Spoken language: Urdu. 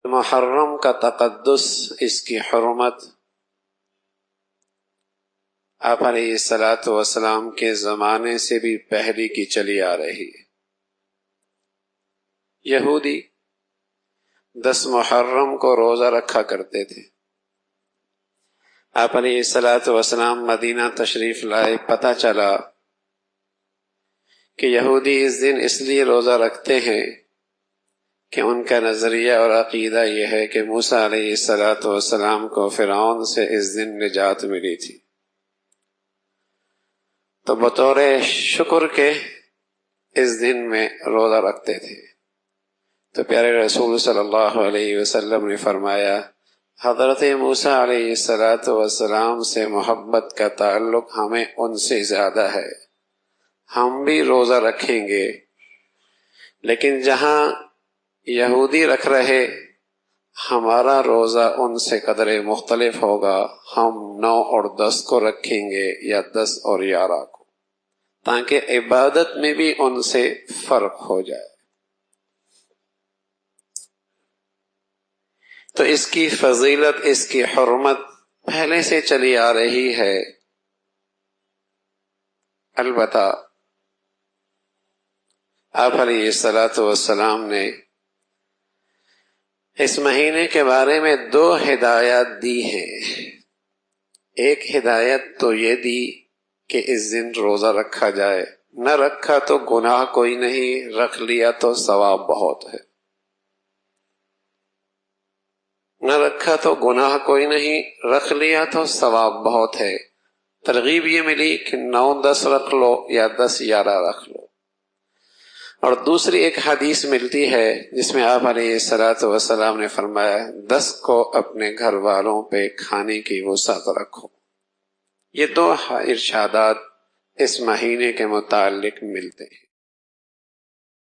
محرم کا تقدس، اس کی حرمت آپ علیہ الصلاۃ والسلام کے زمانے سے بھی پہلے کی چلی آ رہی ہے۔ یہودی 10 محرم کو روزہ رکھا کرتے تھے۔ آپ علیہ الصلاۃ والسلام مدینہ تشریف لائے، پتہ چلا کہ یہودی اس دن اس لیے روزہ رکھتے ہیں کہ ان کا نظریہ اور عقیدہ یہ ہے کہ موسیٰ علیہ الصلاۃ والسلام کو فرعون سے اس دن نجات ملی تھی، تو بطور شکر کے اس دن میں روزہ رکھتے تھے۔ تو پیارے رسول صلی اللہ علیہ وسلم نے فرمایا، حضرت موسیٰ علیہ الصلاۃ والسلام سے محبت کا تعلق ہمیں ان سے زیادہ ہے، ہم بھی روزہ رکھیں گے، لیکن جہاں یہودی رکھ رہے ہمارا روزہ ان سے قدرے مختلف ہوگا، ہم 9 اور 10 کو رکھیں گے یا 10 اور 11 کو، تاکہ عبادت میں بھی ان سے فرق ہو جائے۔ تو اس کی فضیلت، اس کی حرمت پہلے سے چلی آ رہی ہے۔ البتہ آپ علیہ الصلاۃ والسلام نے اس مہینے کے بارے میں 2 ہدایات دی ہیں۔ ایک ہدایت تو یہ دی کہ اس دن روزہ رکھا جائے، نہ رکھا تو گناہ کوئی نہیں، رکھ لیا تو ثواب بہت ہے۔ نہ رکھا تو گناہ کوئی نہیں، رکھ لیا تو ثواب بہت ہے۔ ترغیب یہ ملی کہ 9 10 رکھ لو یا 10 11 رکھ لو۔ اور دوسری ایک حدیث ملتی ہے جس میں آپ علیہ الصلاۃ والسلام نے فرمایا، 10 کو اپنے گھر والوں پہ کھانے کی وسعت رکھو۔ یہ 2 ارشادات اس مہینے کے متعلق ملتے ہیں۔